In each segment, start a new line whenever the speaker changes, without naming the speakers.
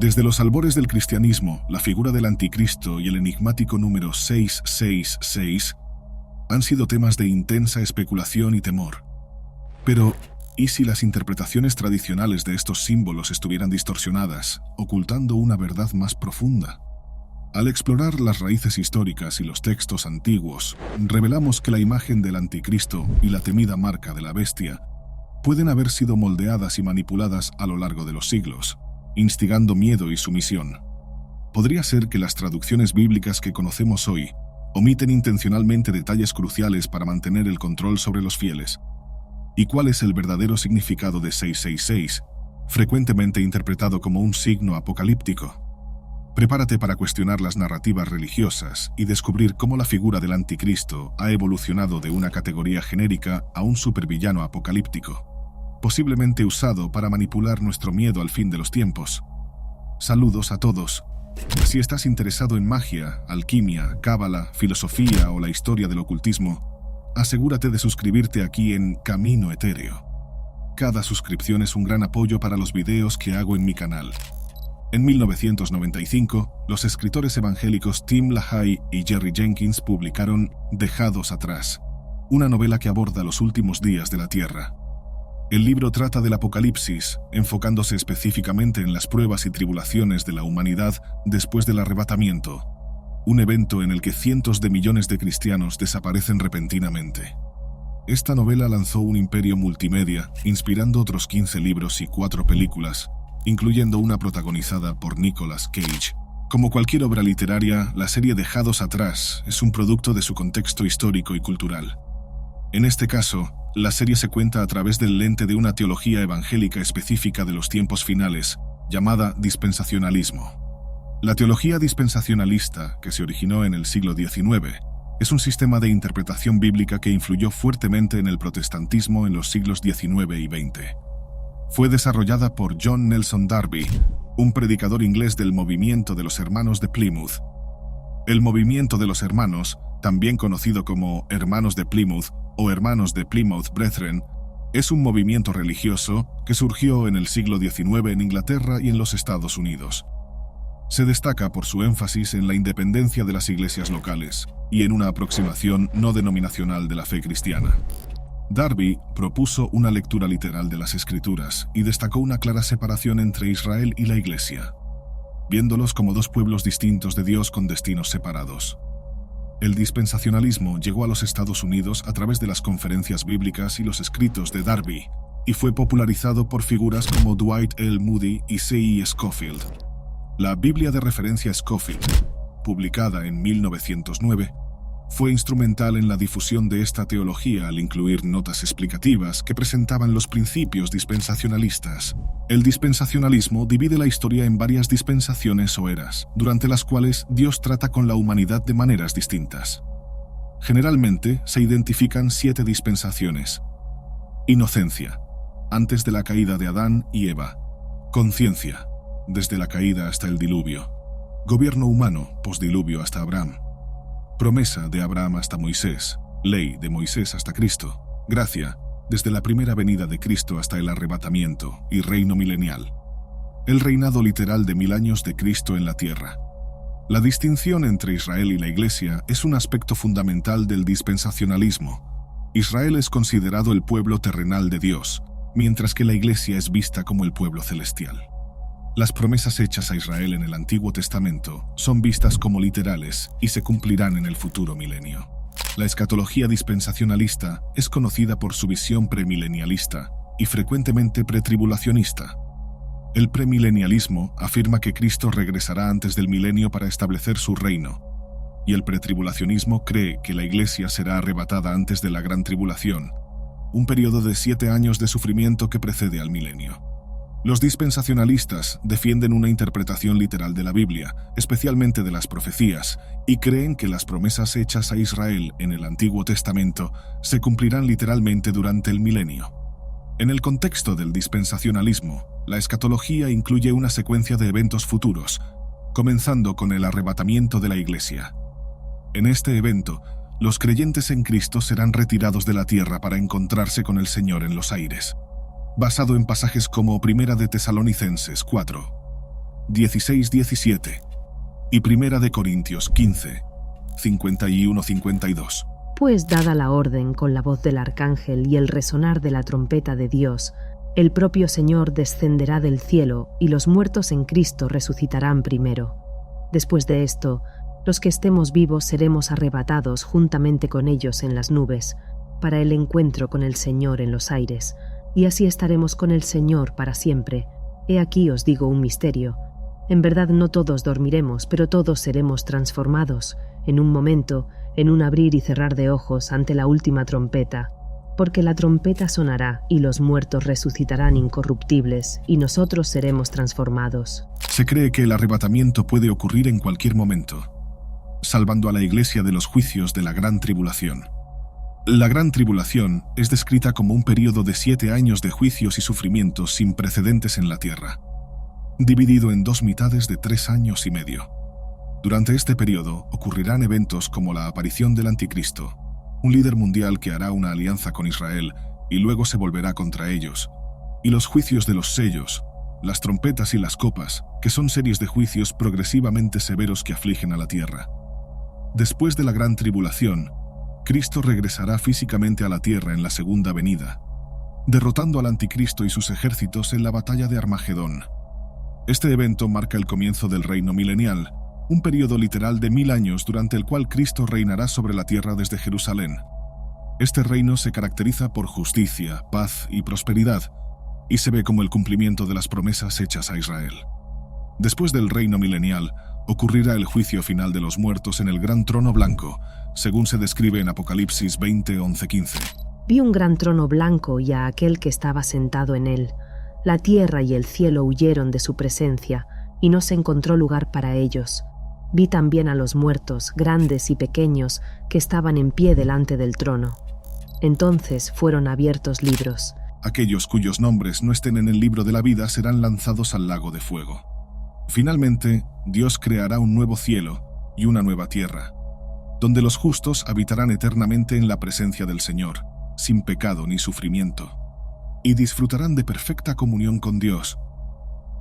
Desde los albores del cristianismo, la figura del anticristo y el enigmático número 666 han sido temas de intensa especulación y temor. Pero, ¿y si las interpretaciones tradicionales de estos símbolos estuvieran distorsionadas, ocultando una verdad más profunda? Al explorar las raíces históricas y los textos antiguos, revelamos que la imagen del anticristo y la temida marca de la bestia pueden haber sido moldeadas y manipuladas a lo largo de los siglos, instigando miedo y sumisión. Podría ser que las traducciones bíblicas que conocemos hoy omiten intencionalmente detalles cruciales para mantener el control sobre los fieles. ¿Y cuál es el verdadero significado de 666, frecuentemente interpretado como un signo apocalíptico? Prepárate para cuestionar las narrativas religiosas y descubrir cómo la figura del anticristo ha evolucionado de una categoría genérica a un supervillano apocalíptico, posiblemente usado para manipular nuestro miedo al fin de los tiempos. Saludos a todos. Si estás interesado en magia, alquimia, cábala, filosofía o la historia del ocultismo, asegúrate de suscribirte aquí en Camino Etéreo. Cada suscripción es un gran apoyo para los videos que hago en mi canal. En 1995, los escritores evangélicos Tim LaHaye y Jerry Jenkins publicaron Dejados atrás, una novela que aborda los últimos días de la Tierra. El libro trata del apocalipsis, enfocándose específicamente en las pruebas y tribulaciones de la humanidad después del arrebatamiento, un evento en el que cientos de millones de cristianos desaparecen repentinamente. Esta novela lanzó un imperio multimedia, inspirando otros 15 libros y 4 películas, incluyendo una protagonizada por Nicolas Cage. Como cualquier obra literaria, la serie Dejados atrás es un producto de su contexto histórico y cultural. En este caso, la serie se cuenta a través del lente de una teología evangélica específica de los tiempos finales, llamada dispensacionalismo. La teología dispensacionalista, que se originó en el siglo XIX, es un sistema de interpretación bíblica que influyó fuertemente en el protestantismo en los siglos XIX y XX. Fue desarrollada por John Nelson Darby, un predicador inglés del movimiento de los Hermanos de Plymouth. El movimiento de los Hermanos, también conocido como Hermanos de Plymouth o Hermanos de Plymouth Brethren, es un movimiento religioso que surgió en el siglo XIX en Inglaterra y en los Estados Unidos. Se destaca por su énfasis en la independencia de las iglesias locales y en una aproximación no denominacional de la fe cristiana. Darby propuso una lectura literal de las Escrituras y destacó una clara separación entre Israel y la Iglesia, viéndolos como dos pueblos distintos de Dios con destinos separados. El dispensacionalismo llegó a los Estados Unidos a través de las conferencias bíblicas y los escritos de Darby, y fue popularizado por figuras como Dwight L. Moody y C.E. Scofield. La Biblia de referencia Scofield, publicada en 1909, fue instrumental en la difusión de esta teología al incluir notas explicativas que presentaban los principios dispensacionalistas. El dispensacionalismo divide la historia en varias dispensaciones o eras, durante las cuales Dios trata con la humanidad de maneras distintas. Generalmente se identifican 7 dispensaciones. Inocencia, antes de la caída de Adán y Eva. Conciencia, desde la caída hasta el diluvio. Gobierno humano, posdiluvio hasta Abraham. Promesa de Abraham hasta Moisés, ley de Moisés hasta Cristo, gracia, desde la primera venida de Cristo hasta el arrebatamiento y reino milenial. El reinado literal de 1000 años de Cristo en la tierra. La distinción entre Israel y la Iglesia es un aspecto fundamental del dispensacionalismo. Israel es considerado el pueblo terrenal de Dios, mientras que la Iglesia es vista como el pueblo celestial. Las promesas hechas a Israel en el Antiguo Testamento son vistas como literales y se cumplirán en el futuro milenio. La escatología dispensacionalista es conocida por su visión premilenialista y frecuentemente pretribulacionista. El premilenialismo afirma que Cristo regresará antes del milenio para establecer su reino, y el pretribulacionismo cree que la Iglesia será arrebatada antes de la Gran Tribulación, un periodo de 7 años de sufrimiento que precede al milenio. Los dispensacionalistas defienden una interpretación literal de la Biblia, especialmente de las profecías, y creen que las promesas hechas a Israel en el Antiguo Testamento se cumplirán literalmente durante el milenio. En el contexto del dispensacionalismo, la escatología incluye una secuencia de eventos futuros, comenzando con el arrebatamiento de la Iglesia. En este evento, los creyentes en Cristo serán retirados de la tierra para encontrarse con el Señor en los aires. Basado en pasajes como Primera de Tesalonicenses 4. 16-17 y Primera de Corintios 15, 51-52.
Pues dada la orden con la voz del arcángel y el resonar de la trompeta de Dios, el propio Señor descenderá del cielo y los muertos en Cristo resucitarán primero. Después de esto, los que estemos vivos seremos arrebatados juntamente con ellos en las nubes, para el encuentro con el Señor en los aires, y así estaremos con el Señor para siempre. He aquí os digo un misterio. En verdad no todos dormiremos, pero todos seremos transformados, en un momento, en un abrir y cerrar de ojos ante la última trompeta, porque la trompeta sonará y los muertos resucitarán incorruptibles y nosotros seremos transformados.
Se cree que el arrebatamiento puede ocurrir en cualquier momento, salvando a la Iglesia de los juicios de la Gran Tribulación. La Gran Tribulación es descrita como un período de 7 años de juicios y sufrimientos sin precedentes en la tierra, dividido en 2 mitades de 3 años y medio. Durante este periodo ocurrirán eventos como la aparición del Anticristo, un líder mundial que hará una alianza con Israel y luego se volverá contra ellos, y los juicios de los sellos, las trompetas y las copas, que son series de juicios progresivamente severos que afligen a la tierra. Después de la Gran Tribulación, Cristo regresará físicamente a la tierra en la segunda venida, derrotando al Anticristo y sus ejércitos en la batalla de Armagedón. Este evento marca el comienzo del reino milenial, un periodo literal de 1000 años durante el cual Cristo reinará sobre la tierra desde Jerusalén. Este reino se caracteriza por justicia, paz y prosperidad, y se ve como el cumplimiento de las promesas hechas a Israel. Después del reino milenial, ocurrirá el juicio final de los muertos en el gran trono blanco, según se describe en Apocalipsis 20, 11-15.
Vi un gran trono blanco y a aquel que estaba sentado en él. La tierra y el cielo huyeron de su presencia, y no se encontró lugar para ellos. Vi también a los muertos, grandes y pequeños, que estaban en pie delante del trono. Entonces fueron abiertos libros.
Aquellos cuyos nombres no estén en el libro de la vida serán lanzados al lago de fuego. Finalmente, Dios creará un nuevo cielo y una nueva tierra, donde los justos habitarán eternamente en la presencia del Señor, sin pecado ni sufrimiento, y disfrutarán de perfecta comunión con Dios.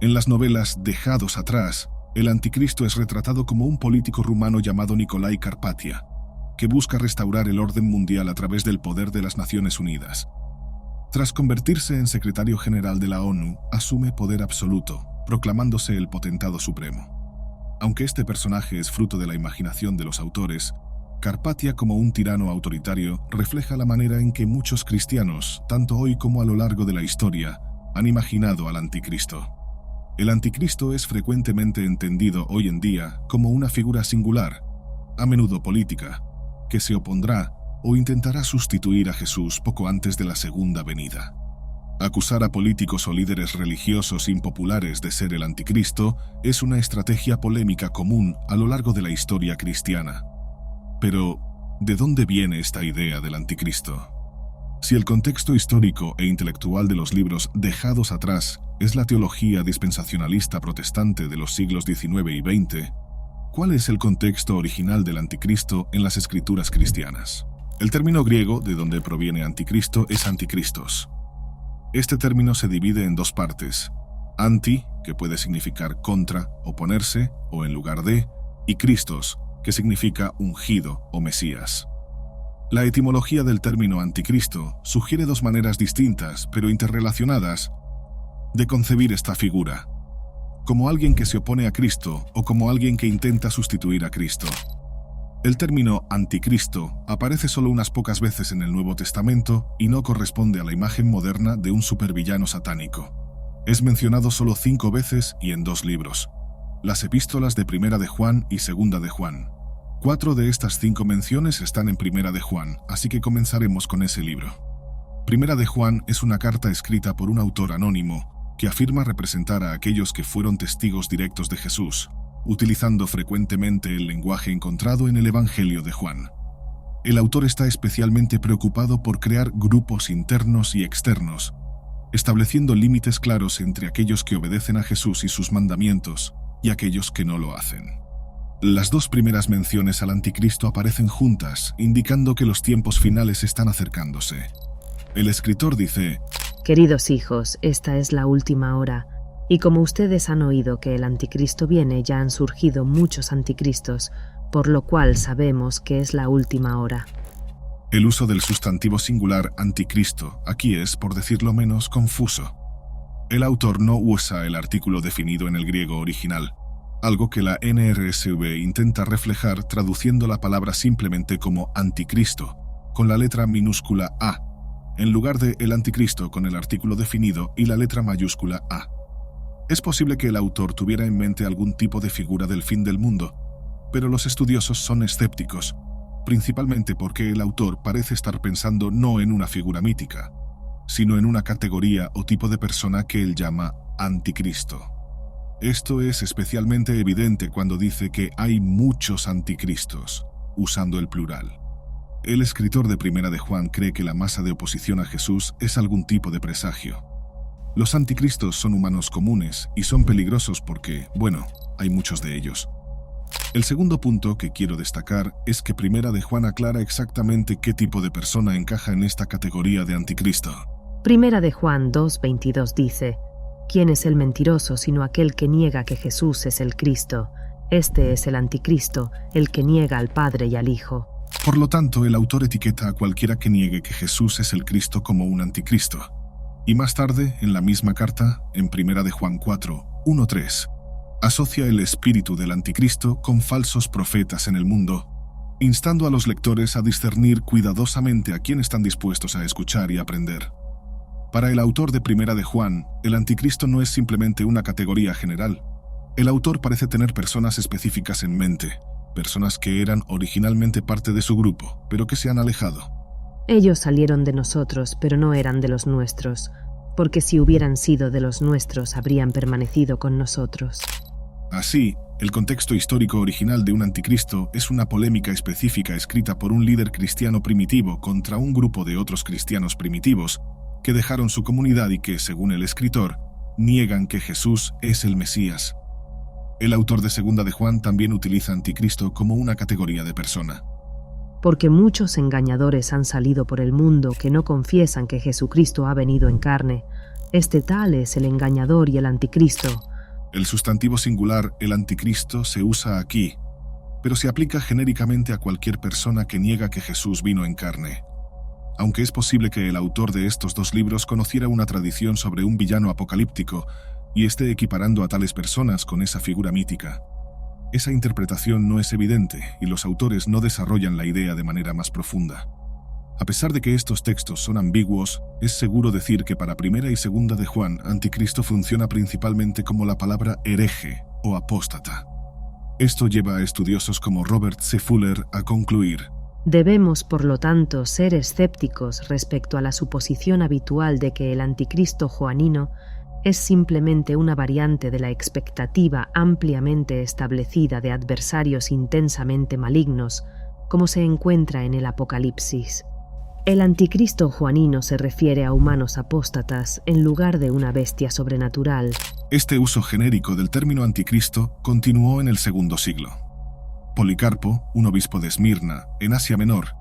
En las novelas Dejados atrás, el Anticristo es retratado como un político rumano llamado Nicolae Carpatia, que busca restaurar el orden mundial a través del poder de las Naciones Unidas. Tras convertirse en secretario general de la ONU, asume poder absoluto, proclamándose el potentado supremo. Aunque este personaje es fruto de la imaginación de los autores, Carpatia, como un tirano autoritario, refleja la manera en que muchos cristianos, tanto hoy como a lo largo de la historia, han imaginado al Anticristo. El Anticristo es frecuentemente entendido hoy en día como una figura singular, a menudo política, que se opondrá o intentará sustituir a Jesús poco antes de la segunda venida. Acusar a políticos o líderes religiosos impopulares de ser el Anticristo es una estrategia polémica común a lo largo de la historia cristiana. Pero, ¿de dónde viene esta idea del Anticristo? Si el contexto histórico e intelectual de los libros Dejados atrás es la teología dispensacionalista protestante de los siglos XIX y XX, ¿cuál es el contexto original del Anticristo en las escrituras cristianas? El término griego de donde proviene Anticristo es antikristos. Este término se divide en 2 partes: anti, que puede significar contra, oponerse o en lugar de, y Christos, que significa ungido o Mesías. La etimología del término anticristo sugiere 2 maneras distintas, pero interrelacionadas, de concebir esta figura: como alguien que se opone a Cristo o como alguien que intenta sustituir a Cristo. El término anticristo aparece solo unas pocas veces en el Nuevo Testamento y no corresponde a la imagen moderna de un supervillano satánico. Es mencionado solo 5 veces y en 2 libros: las epístolas de Primera de Juan y Segunda de Juan. 4 de estas 5 menciones están en Primera de Juan, así que comenzaremos con ese libro. Primera de Juan es una carta escrita por un autor anónimo que afirma representar a aquellos que fueron testigos directos de Jesús, utilizando frecuentemente el lenguaje encontrado en el Evangelio de Juan. El autor está especialmente preocupado por crear grupos internos y externos, estableciendo límites claros entre aquellos que obedecen a Jesús y sus mandamientos y aquellos que no lo hacen. Las 2 primeras menciones al Anticristo aparecen juntas, indicando que los tiempos finales están acercándose. El escritor dice:
Queridos hijos, esta es la última hora, Y como ustedes han oído que el anticristo viene, ya han surgido muchos anticristos, por lo cual sabemos que es la última hora.
El uso del sustantivo singular anticristo aquí es, por decirlo menos, confuso. El autor no usa el artículo definido en el griego original, algo que la NRSV intenta reflejar traduciendo la palabra simplemente como anticristo, con la letra minúscula A, en lugar de el anticristo con el artículo definido y la letra mayúscula A. Es posible que el autor tuviera en mente algún tipo de figura del fin del mundo, pero los estudiosos son escépticos, principalmente porque el autor parece estar pensando no en una figura mítica, sino en una categoría o tipo de persona que él llama anticristo. Esto es especialmente evidente cuando dice que hay muchos anticristos, usando el plural. El escritor de Primera de Juan cree que la masa de oposición a Jesús es algún tipo de presagio. Los anticristos son humanos comunes y son peligrosos porque, bueno, hay muchos de ellos. El segundo punto que quiero destacar es que Primera de Juan aclara exactamente qué tipo de persona encaja en esta categoría de anticristo.
Primera de Juan 2:22 dice: ¿Quién es el mentiroso sino aquel que niega que Jesús es el Cristo? Este es el anticristo, el que niega al Padre y al Hijo.
Por lo tanto, el autor etiqueta a cualquiera que niegue que Jesús es el Cristo como un anticristo. Y más tarde, en la misma carta, en Primera de Juan 4:1-3, asocia el espíritu del anticristo con falsos profetas en el mundo, instando a los lectores a discernir cuidadosamente a quién están dispuestos a escuchar y aprender. Para el autor de Primera de Juan, el anticristo no es simplemente una categoría general. El autor parece tener personas específicas en mente, personas que eran originalmente parte de su grupo, pero que se han alejado.
Ellos salieron de nosotros, pero no eran de los nuestros, porque si hubieran sido de los nuestros, habrían permanecido con nosotros.
Así, el contexto histórico original de un anticristo es una polémica específica escrita por un líder cristiano primitivo contra un grupo de otros cristianos primitivos que dejaron su comunidad y que, según el escritor, niegan que Jesús es el Mesías. El autor de Segunda de Juan también utiliza anticristo como una categoría de persona.
Porque muchos engañadores han salido por el mundo que no confiesan que Jesucristo ha venido en carne. Este tal es el engañador y el anticristo.
El sustantivo singular, el anticristo, se usa aquí, pero se aplica genéricamente a cualquier persona que niega que Jesús vino en carne. Aunque es posible que el autor de estos dos libros conociera una tradición sobre un villano apocalíptico y esté equiparando a tales personas con esa figura mítica. Esa interpretación no es evidente y los autores no desarrollan la idea de manera más profunda. A pesar de que estos textos son ambiguos, es seguro decir que para Primera y Segunda de Juan, anticristo funciona principalmente como la palabra hereje o apóstata. Esto lleva a estudiosos como Robert C. Fuller a concluir:
debemos, por lo tanto, ser escépticos respecto a la suposición habitual de que el anticristo joanino es simplemente una variante de la expectativa ampliamente establecida de adversarios intensamente malignos, como se encuentra en el Apocalipsis. El anticristo joanino se refiere a humanos apóstatas en lugar de una bestia sobrenatural.
Este uso genérico del término anticristo continuó en el segundo siglo. Policarpo, un obispo de Esmirna, en Asia Menor,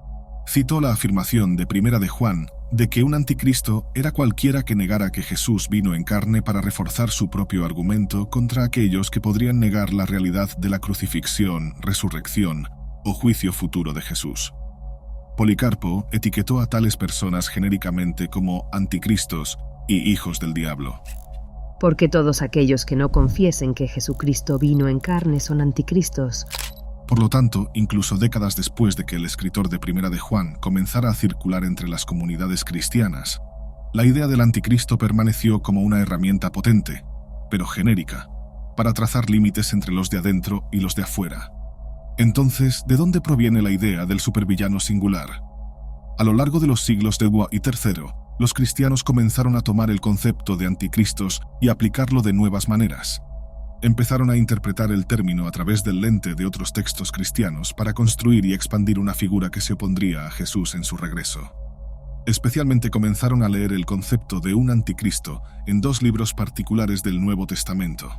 citó la afirmación de Primera de Juan de que un anticristo era cualquiera que negara que Jesús vino en carne para reforzar su propio argumento contra aquellos que podrían negar la realidad de la crucifixión, resurrección o juicio futuro de Jesús. Policarpo etiquetó a tales personas genéricamente como anticristos y hijos del diablo.
Porque todos aquellos que no confiesen que Jesucristo vino en carne son anticristos.
Por lo tanto, incluso décadas después de que el escritor de Primera de Juan comenzara a circular entre las comunidades cristianas, la idea del anticristo permaneció como una herramienta potente, pero genérica, para trazar límites entre los de adentro y los de afuera. Entonces, ¿de dónde proviene la idea del supervillano singular? A lo largo de los siglos de II y III, los cristianos comenzaron a tomar el concepto de anticristos y aplicarlo de nuevas maneras. Empezaron a interpretar el término a través del lente de otros textos cristianos para construir y expandir una figura que se opondría a Jesús en su regreso. Especialmente comenzaron a leer el concepto de un anticristo en dos libros particulares del Nuevo Testamento: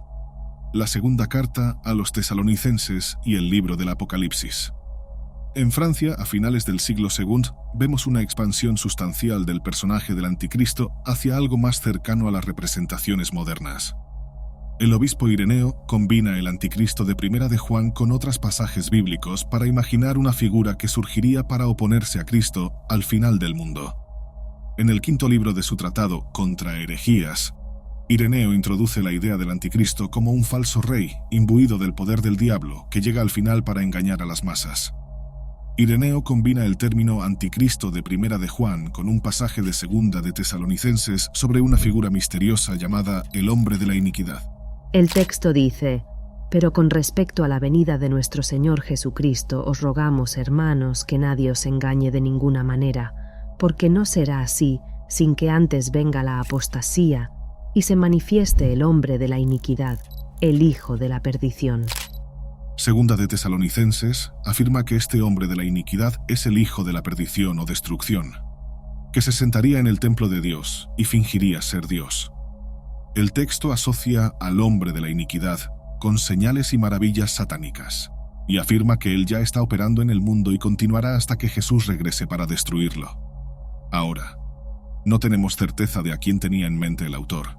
la segunda carta a los tesalonicenses y el libro del Apocalipsis. En Francia, a finales del siglo II, vemos una expansión sustancial del personaje del anticristo hacia algo más cercano a las representaciones modernas. El obispo Ireneo combina el anticristo de Primera de Juan con otros pasajes bíblicos para imaginar una figura que surgiría para oponerse a Cristo al final del mundo. En el quinto libro de su tratado Contra herejías, Ireneo introduce la idea del anticristo como un falso rey imbuido del poder del diablo que llega al final para engañar a las masas. Ireneo combina el término anticristo de Primera de Juan con un pasaje de Segunda de Tesalonicenses sobre una figura misteriosa llamada el hombre de la iniquidad.
El texto dice: «Pero con respecto a la venida de nuestro Señor Jesucristo, os rogamos, hermanos, que nadie os engañe de ninguna manera, porque no será así sin que antes venga la apostasía y se manifieste el hombre de la iniquidad, el hijo de la perdición».
Segunda de Tesalonicenses afirma que este hombre de la iniquidad es el hijo de la perdición o destrucción, que se sentaría en el templo de Dios y fingiría ser Dios. El texto asocia al hombre de la iniquidad con señales y maravillas satánicas, y afirma que él ya está operando en el mundo y continuará hasta que Jesús regrese para destruirlo. Ahora, no tenemos certeza de a quién tenía en mente el autor,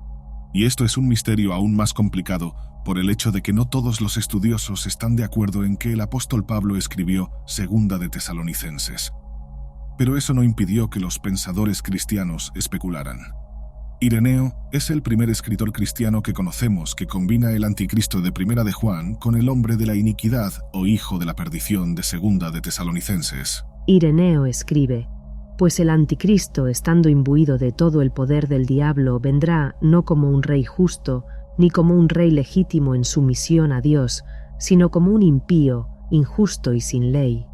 y esto es un misterio aún más complicado por el hecho de que no todos los estudiosos están de acuerdo en que el apóstol Pablo escribió Segunda de Tesalonicenses. Pero eso no impidió que los pensadores cristianos especularan. Ireneo es el primer escritor cristiano que conocemos que combina el anticristo de Primera de Juan con el hombre de la iniquidad o hijo de la perdición de Segunda de Tesalonicenses.
Ireneo escribe: «Pues el anticristo, estando imbuido de todo el poder del diablo, vendrá no como un rey justo, ni como un rey legítimo en sumisión a Dios, sino como un impío, injusto y sin ley,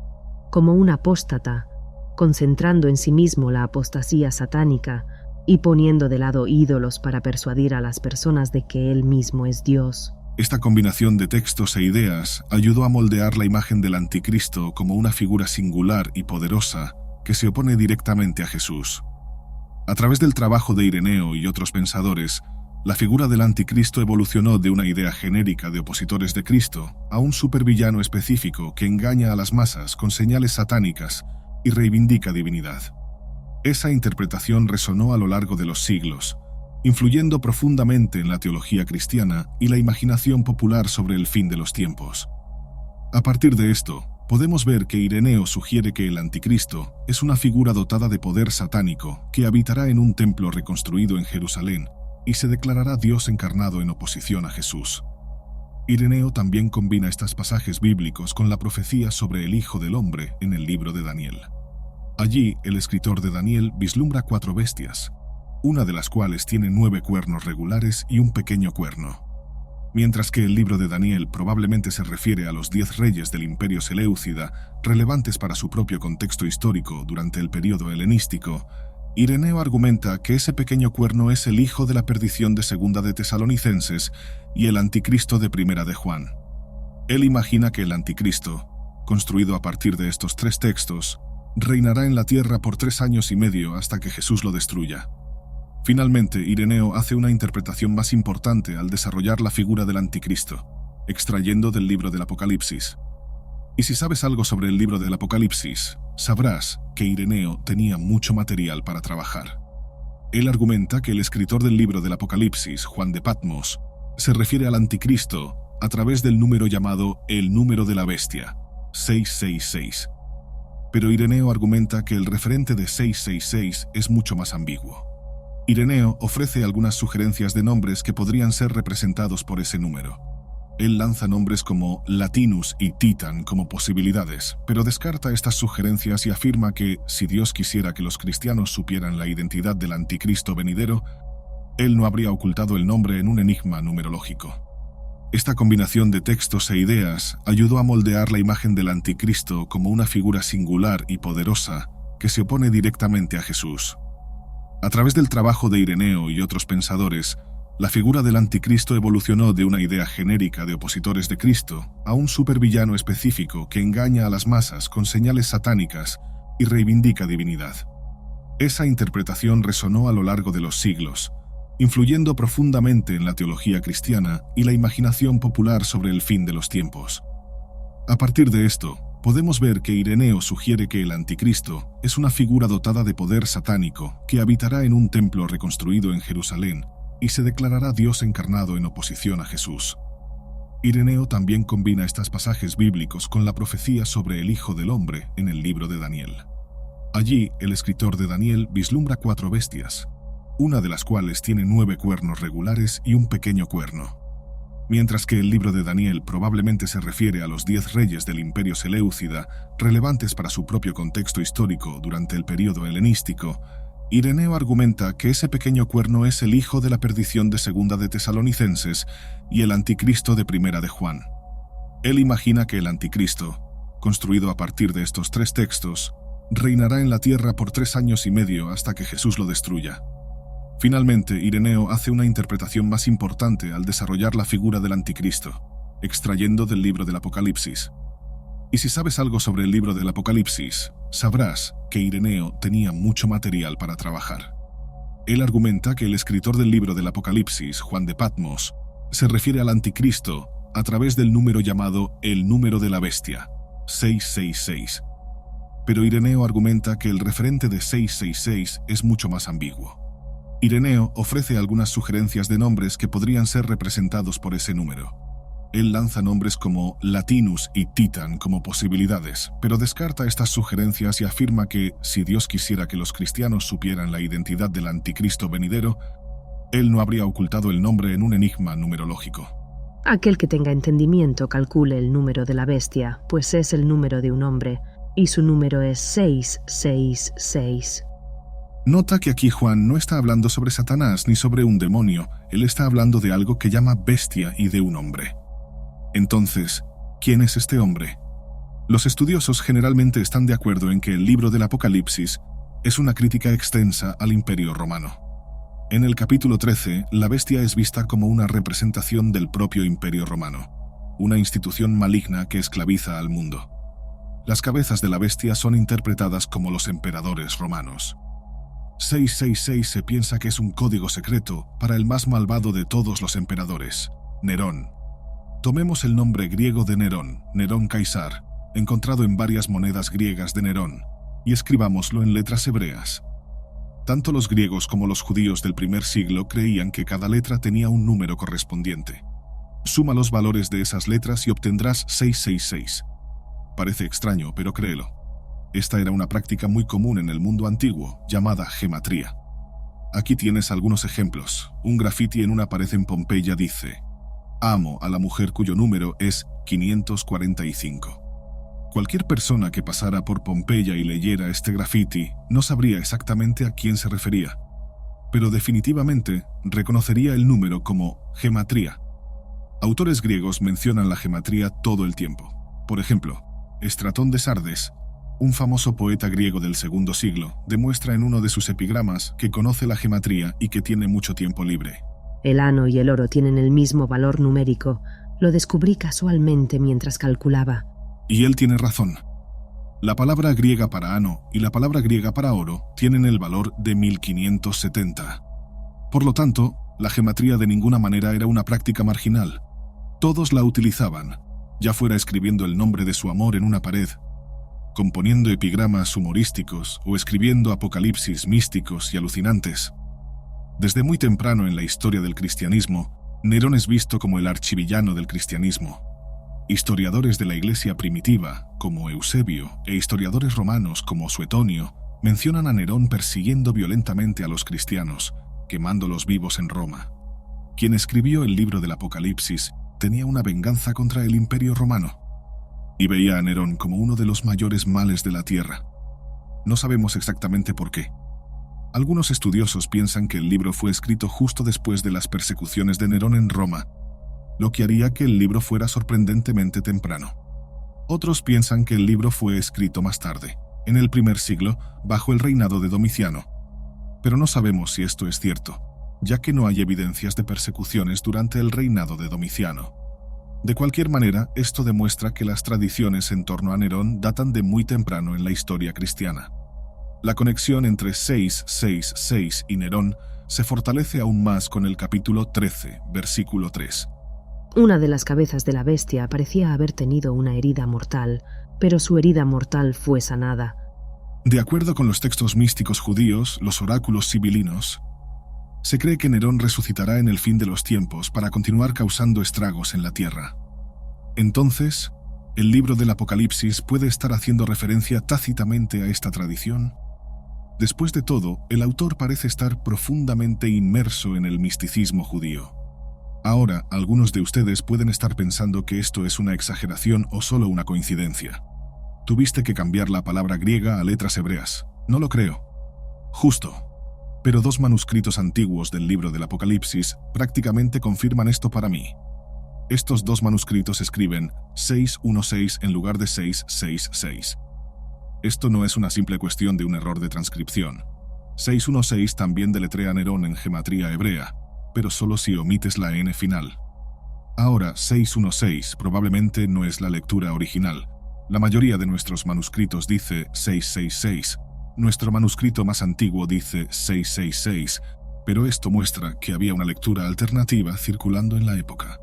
como un apóstata, concentrando en sí mismo la apostasía satánica, y poniendo de lado ídolos para persuadir a las personas de que él mismo es Dios».
Esta combinación de textos e ideas ayudó a moldear la imagen del anticristo como una figura singular y poderosa que se opone directamente a Jesús. A través del trabajo de Ireneo y otros pensadores, la figura del anticristo evolucionó de una idea genérica de opositores de Cristo a un supervillano específico que engaña a las masas con señales satánicas y reivindica divinidad. Esa interpretación resonó a lo largo de los siglos, influyendo profundamente en la teología cristiana y la imaginación popular sobre el fin de los tiempos. A partir de esto, podemos ver que Ireneo sugiere que el anticristo es una figura dotada de poder satánico que habitará en un templo reconstruido en Jerusalén y se declarará Dios encarnado en oposición a Jesús. Ireneo también combina estos pasajes bíblicos con la profecía sobre el Hijo del Hombre en el libro de Daniel. Allí, el escritor de Daniel vislumbra 4 bestias, una de las cuales tiene 9 cuernos regulares y un pequeño cuerno. Mientras que el libro de Daniel probablemente se refiere a los 10 reyes del Imperio Seleucida, relevantes para su propio contexto histórico durante el período helenístico, Ireneo argumenta que ese pequeño cuerno es el hijo de la perdición de Segunda de Tesalonicenses y el anticristo de Primera de Juan. Él imagina que el anticristo, construido a partir de estos 3 textos, reinará en la tierra por 3 años y medio hasta que Jesús lo destruya. Finalmente, Ireneo hace una interpretación más importante al desarrollar la figura del anticristo, extrayendo del libro del Apocalipsis. Y si sabes algo sobre el libro del Apocalipsis, sabrás que Ireneo tenía mucho material para trabajar. Él argumenta que el escritor del libro del Apocalipsis, Juan de Patmos, se refiere al anticristo a través del número llamado el número de la bestia, 666. Pero Ireneo argumenta que el referente de 666 es mucho más ambiguo. Ireneo ofrece algunas sugerencias de nombres que podrían ser representados por ese número. Él lanza nombres como Latinus y Titan como posibilidades, pero descarta estas sugerencias y afirma que, si Dios quisiera que los cristianos supieran la identidad del anticristo venidero, Él no habría ocultado el nombre en un enigma numerológico. Esta combinación de textos e ideas ayudó a moldear la imagen del anticristo como una figura singular y poderosa que se opone directamente a Jesús. A través del trabajo de Ireneo y otros pensadores, la figura del anticristo evolucionó de una idea genérica de opositores de Cristo a un supervillano específico que engaña a las masas con señales satánicas y reivindica divinidad. Esa interpretación resonó a lo largo de los siglos, influyendo profundamente en la teología cristiana y la imaginación popular sobre el fin de los tiempos. A partir de esto, podemos ver que Ireneo sugiere que el anticristo es una figura dotada de poder satánico que habitará en un templo reconstruido en Jerusalén y se declarará Dios encarnado en oposición a Jesús. Ireneo también combina estos pasajes bíblicos con la profecía sobre el Hijo del Hombre en el libro de Daniel. Allí, el escritor de Daniel vislumbra 4 bestias, una de las cuales tiene 9 cuernos regulares y un pequeño cuerno. Mientras que el libro de Daniel probablemente se refiere a los 10 reyes del Imperio Seleucida, relevantes para su propio contexto histórico durante el período helenístico, Ireneo argumenta que ese pequeño cuerno es el hijo de la perdición de Segunda de Tesalonicenses y el anticristo de Primera de Juan. Él imagina que el anticristo, construido a partir de estos 3 textos, reinará en la tierra por 3 años y medio hasta que Jesús lo destruya. Finalmente, Ireneo hace una interpretación más importante al desarrollar la figura del anticristo, extrayendo del libro del Apocalipsis. Y si sabes algo sobre el libro del Apocalipsis, sabrás que Ireneo tenía mucho material para trabajar. Él argumenta que el escritor del libro del Apocalipsis, Juan de Patmos, se refiere al anticristo a través del número llamado el número de la bestia, 666. Pero Ireneo argumenta que el referente de 666 es mucho más ambiguo. Ireneo ofrece algunas sugerencias de nombres que podrían ser representados por ese número. Él lanza nombres como Latinus y Titan como posibilidades, pero descarta estas sugerencias y afirma que, si Dios quisiera que los cristianos supieran la identidad del anticristo venidero, Él no habría ocultado el nombre en un enigma numerológico.
Aquel que tenga entendimiento calcule el número de la bestia, pues es el número de un hombre, y su número es 666.
Nota que aquí Juan no está hablando sobre Satanás ni sobre un demonio, él está hablando de algo que llama bestia y de un hombre. Entonces, ¿quién es este hombre? Los estudiosos generalmente están de acuerdo en que el libro del Apocalipsis es una crítica extensa al Imperio Romano. En el capítulo 13, la bestia es vista como una representación del propio Imperio Romano, una institución maligna que esclaviza al mundo. Las cabezas de la bestia son interpretadas como los emperadores romanos. 666 se piensa que es un código secreto para el más malvado de todos los emperadores, Nerón. Tomemos el nombre griego de Nerón, Nerón Caesar, encontrado en varias monedas griegas de Nerón, y escribámoslo en letras hebreas. Tanto los griegos como los judíos del primer siglo creían que cada letra tenía un número correspondiente. Suma los valores de esas letras y obtendrás 666. Parece extraño, pero créelo. Esta era una práctica muy común en el mundo antiguo, llamada gematría. Aquí tienes algunos ejemplos. Un grafiti en una pared en Pompeya dice: «Amo a la mujer cuyo número es 545». Cualquier persona que pasara por Pompeya y leyera este grafiti no sabría exactamente a quién se refería, pero definitivamente reconocería el número como gematría. Autores griegos mencionan la gematría todo el tiempo. Por ejemplo, Estratón de Sardes, un famoso poeta griego del segundo siglo, demuestra en uno de sus epigramas que conoce la gematría y que tiene mucho tiempo libre.
El ano y el oro tienen el mismo valor numérico. Lo descubrí casualmente mientras calculaba.
Y él tiene razón. La palabra griega para ano y la palabra griega para oro tienen el valor de 1570. Por lo tanto, la gematría de ninguna manera era una práctica marginal. Todos la utilizaban, ya fuera escribiendo el nombre de su amor en una pared, componiendo epigramas humorísticos o escribiendo apocalipsis místicos y alucinantes. Desde muy temprano en la historia del cristianismo, Nerón es visto como el archivillano del cristianismo. Historiadores de la Iglesia primitiva, como Eusebio, e historiadores romanos, como Suetonio, mencionan a Nerón persiguiendo violentamente a los cristianos, quemándolos vivos en Roma. Quien escribió el libro del Apocalipsis tenía una venganza contra el Imperio Romano y veía a Nerón como uno de los mayores males de la tierra. No sabemos exactamente por qué. Algunos estudiosos piensan que el libro fue escrito justo después de las persecuciones de Nerón en Roma, lo que haría que el libro fuera sorprendentemente temprano. Otros piensan que el libro fue escrito más tarde, en el primer siglo, bajo el reinado de Domiciano. Pero no sabemos si esto es cierto, ya que no hay evidencias de persecuciones durante el reinado de Domiciano. De cualquier manera, esto demuestra que las tradiciones en torno a Nerón datan de muy temprano en la historia cristiana. La conexión entre 666 y Nerón se fortalece aún más con el capítulo 13, versículo 3.
Una de las cabezas de la bestia parecía haber tenido una herida mortal, pero su herida mortal fue sanada.
De acuerdo con los textos místicos judíos, los oráculos sibilinos, Se cree que Nerón resucitará en el fin de los tiempos para continuar causando estragos en la tierra. Entonces, ¿el libro del Apocalipsis puede estar haciendo referencia tácitamente a esta tradición? Después de todo, el autor parece estar profundamente inmerso en el misticismo judío. Ahora, algunos de ustedes pueden estar pensando que esto es una exageración o solo una coincidencia. Tuviste que cambiar la palabra griega a letras hebreas. No lo creo. Justo. Pero 2 manuscritos antiguos del libro del Apocalipsis prácticamente confirman esto para mí. Estos 2 manuscritos escriben 616 en lugar de 666. Esto no es una simple cuestión de un error de transcripción. 616 también deletrea Nerón en gematría hebrea, pero solo si omites la N final. Ahora, 616 probablemente no es la lectura original. La mayoría de nuestros manuscritos dice 666. Nuestro manuscrito más antiguo dice 666, pero esto muestra que había una lectura alternativa circulando en la época.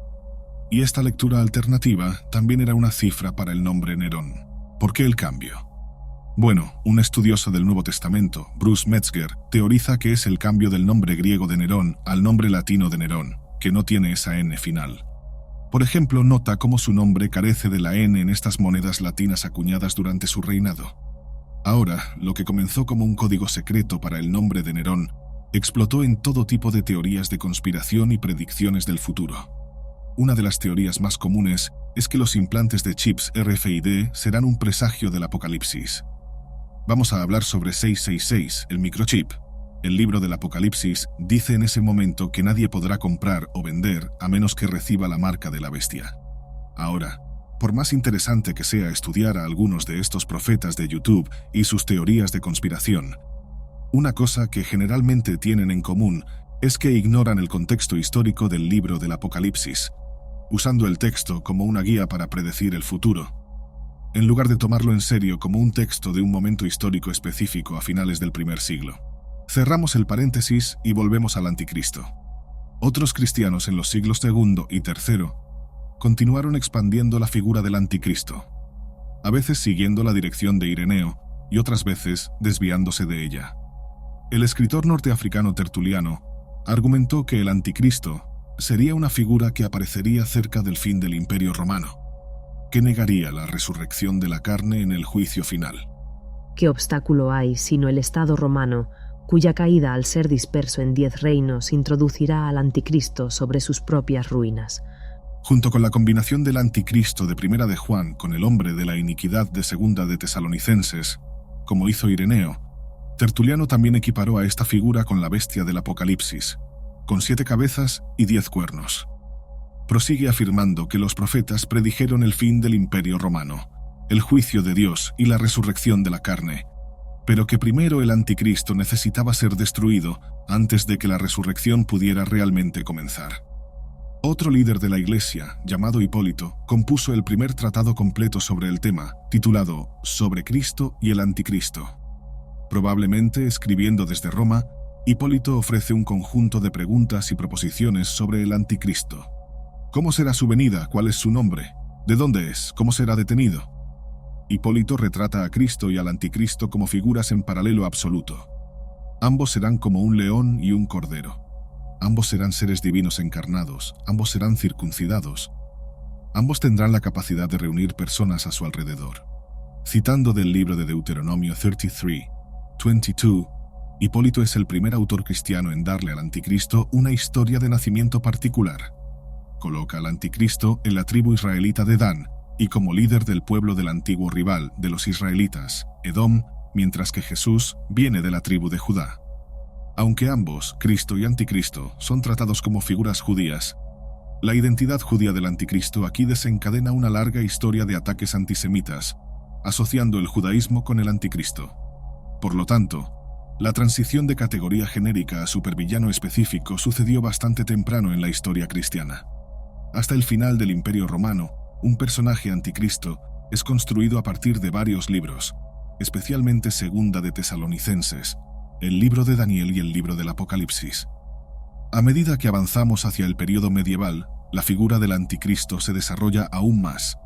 Y esta lectura alternativa también era una cifra para el nombre Nerón. ¿Por qué el cambio? Bueno, un estudioso del Nuevo Testamento, Bruce Metzger, teoriza que es el cambio del nombre griego de Nerón al nombre latino de Nerón, que no tiene esa N final. Por ejemplo, nota cómo su nombre carece de la N en estas monedas latinas acuñadas durante su reinado. Ahora, lo que comenzó como un código secreto para el nombre de Nerón, explotó en todo tipo de teorías de conspiración y predicciones del futuro. Una de las teorías más comunes es que los implantes de chips RFID serán un presagio del apocalipsis. Vamos a hablar sobre 666, el microchip. El libro del Apocalipsis dice en ese momento que nadie podrá comprar o vender a menos que reciba la marca de la bestia. Ahora, por más interesante que sea estudiar a algunos de estos profetas de YouTube y sus teorías de conspiración, una cosa que generalmente tienen en común es que ignoran el contexto histórico del libro del Apocalipsis, usando el texto como una guía para predecir el futuro, en lugar de tomarlo en serio como un texto de un momento histórico específico a finales del primer siglo. Cerramos el paréntesis y volvemos al Anticristo. Otros cristianos en los siglos II y III continuaron expandiendo la figura del Anticristo, a veces siguiendo la dirección de Ireneo y otras veces desviándose de ella. El escritor norteafricano Tertuliano argumentó que el Anticristo sería una figura que aparecería cerca del fin del Imperio Romano, que negaría la resurrección de la carne en el juicio final.
¿Qué obstáculo hay sino el Estado romano, cuya caída al ser disperso en 10 reinos introducirá al Anticristo sobre sus propias ruinas?
Junto con la combinación del Anticristo de Primera de Juan con el hombre de la iniquidad de Segunda de Tesalonicenses, como hizo Ireneo, Tertuliano también equiparó a esta figura con la bestia del Apocalipsis, con 7 cabezas y 10 cuernos. Prosigue afirmando que los profetas predijeron el fin del Imperio Romano, el juicio de Dios y la resurrección de la carne, pero que primero el Anticristo necesitaba ser destruido antes de que la resurrección pudiera realmente comenzar. Otro líder de la Iglesia, llamado Hipólito, compuso el primer tratado completo sobre el tema, titulado Sobre Cristo y el Anticristo. Probablemente escribiendo desde Roma, Hipólito ofrece un conjunto de preguntas y proposiciones sobre el Anticristo. ¿Cómo será su venida? ¿Cuál es su nombre? ¿De dónde es? ¿Cómo será detenido? Hipólito retrata a Cristo y al Anticristo como figuras en paralelo absoluto. Ambos serán como un león y un cordero. Ambos serán seres divinos encarnados, ambos serán circuncidados. Ambos tendrán la capacidad de reunir personas a su alrededor. Citando del libro de Deuteronomio 33:22, Hipólito es el primer autor cristiano en darle al Anticristo una historia de nacimiento particular. Coloca al Anticristo en la tribu israelita de Dan y como líder del pueblo del antiguo rival de los israelitas, Edom, mientras que Jesús viene de la tribu de Judá. Aunque ambos, Cristo y Anticristo, son tratados como figuras judías, la identidad judía del Anticristo aquí desencadena una larga historia de ataques antisemitas, asociando el judaísmo con el Anticristo. Por lo tanto, la transición de categoría genérica a supervillano específico sucedió bastante temprano en la historia cristiana. Hasta el final del Imperio Romano, un personaje anticristo es construido a partir de varios libros, especialmente Segunda de Tesalonicenses, el libro de Daniel y el libro del Apocalipsis. A medida que avanzamos hacia el período medieval, la figura del anticristo se desarrolla aún más,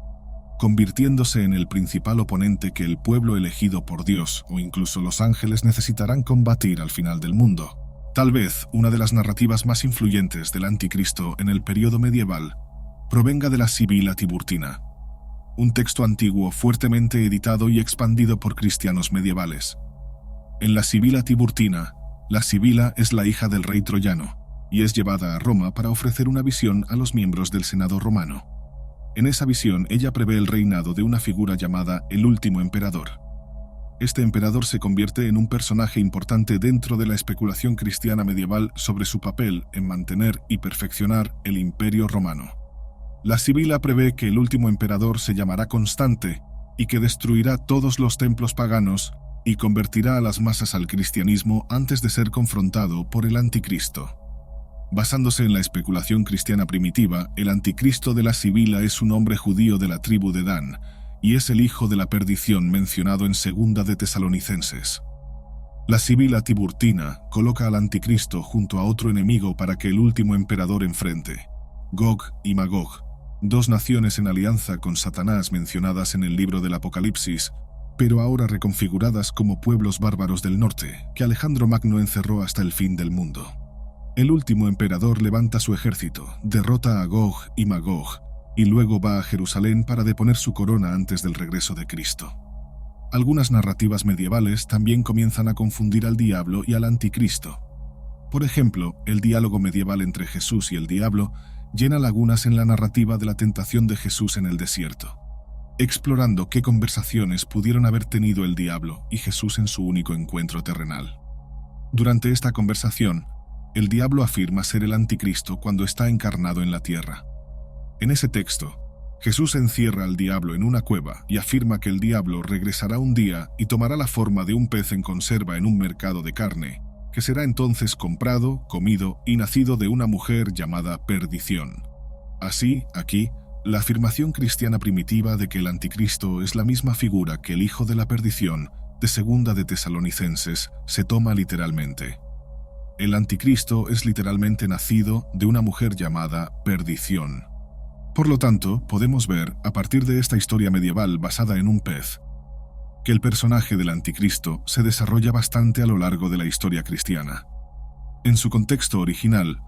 convirtiéndose en el principal oponente que el pueblo elegido por Dios o incluso los ángeles necesitarán combatir al final del mundo. Tal vez una de las narrativas más influyentes del Anticristo en el período medieval provenga de la Sibila Tiburtina, un texto antiguo fuertemente editado y expandido por cristianos medievales. En la Sibila Tiburtina, la Sibila es la hija del rey troyano y es llevada a Roma para ofrecer una visión a los miembros del Senado romano. En esa visión, ella prevé el reinado de una figura llamada el Último Emperador. Este emperador se convierte en un personaje importante dentro de la especulación cristiana medieval sobre su papel en mantener y perfeccionar el Imperio Romano. La Sibila prevé que el último emperador se llamará Constante y que destruirá todos los templos paganos y convertirá a las masas al cristianismo antes de ser confrontado por el Anticristo. Basándose en la especulación cristiana primitiva, el Anticristo de la Sibila es un hombre judío de la tribu de Dan y es el hijo de la perdición mencionado en 2 de Tesalonicenses. La Sibila Tiburtina coloca al Anticristo junto a otro enemigo para que el último emperador enfrente, Gog y Magog, 2 naciones en alianza con Satanás mencionadas en el libro del Apocalipsis, pero ahora reconfiguradas como pueblos bárbaros del norte, que Alejandro Magno encerró hasta el fin del mundo. El último emperador levanta su ejército, derrota a Gog y Magog, y luego va a Jerusalén para deponer su corona antes del regreso de Cristo. Algunas narrativas medievales también comienzan a confundir al diablo y al anticristo. Por ejemplo, el diálogo medieval entre Jesús y el diablo llena lagunas en la narrativa de la tentación de Jesús en el desierto, explorando qué conversaciones pudieron haber tenido el diablo y Jesús en su único encuentro terrenal. Durante esta conversación, el diablo afirma ser el anticristo cuando está encarnado en la tierra. En ese texto, Jesús encierra al diablo en una cueva y afirma que el diablo regresará un día y tomará la forma de un pez en conserva en un mercado de carne, que será entonces comprado, comido y nacido de una mujer llamada Perdición. Así, aquí, la afirmación cristiana primitiva de que el anticristo es la misma figura que el hijo de la perdición de 2 de Tesalonicenses se toma literalmente. El anticristo es literalmente nacido de una mujer llamada Perdición. Por lo tanto, podemos ver, a partir de esta historia medieval basada en un pez, que el personaje del anticristo se desarrolla bastante a lo largo de la historia cristiana. En su contexto original,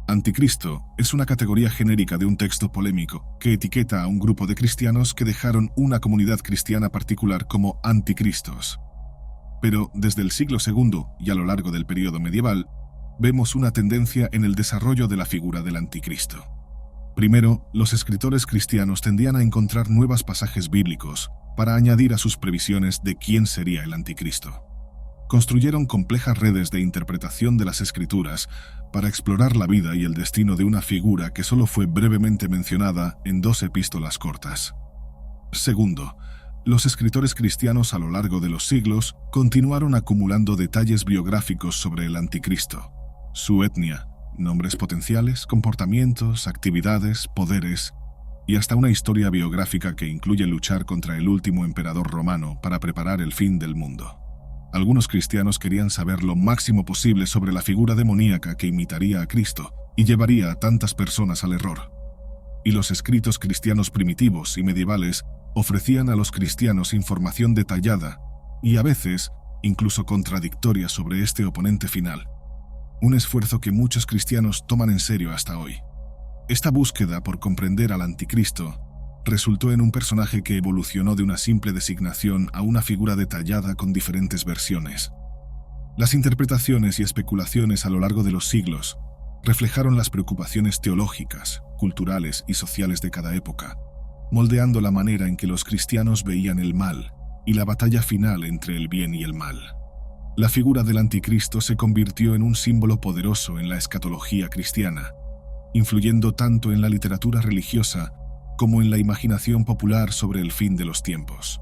anticristo es una categoría genérica de un texto polémico que etiqueta a un grupo de cristianos que dejaron una comunidad cristiana particular como anticristos. Pero desde el siglo II y a lo largo del periodo medieval, vemos una tendencia en el desarrollo de la figura del anticristo. Primero, los escritores cristianos tendían a encontrar nuevos pasajes bíblicos para añadir a sus previsiones de quién sería el anticristo. Construyeron complejas redes de interpretación de las escrituras para explorar la vida y el destino de una figura que solo fue brevemente mencionada en 2 epístolas cortas. Segundo, los escritores cristianos a lo largo de los siglos continuaron acumulando detalles biográficos sobre el anticristo, su etnia, nombres potenciales, comportamientos, actividades, poderes y hasta una historia biográfica que incluye luchar contra el último emperador romano para preparar el fin del mundo. Algunos cristianos querían saber lo máximo posible sobre la figura demoníaca que imitaría a Cristo y llevaría a tantas personas al error. Y los escritos cristianos primitivos y medievales ofrecían a los cristianos información detallada y a veces incluso contradictoria sobre este oponente final. Un esfuerzo que muchos cristianos toman en serio hasta hoy. Esta búsqueda por comprender al anticristo resultó en un personaje que evolucionó de una simple designación a una figura detallada con diferentes versiones. Las interpretaciones y especulaciones a lo largo de los siglos reflejaron las preocupaciones teológicas, culturales y sociales de cada época, moldeando la manera en que los cristianos veían el mal y la batalla final entre el bien y el mal. La figura del anticristo se convirtió en un símbolo poderoso en la escatología cristiana, influyendo tanto en la literatura religiosa como en la imaginación popular sobre el fin de los tiempos.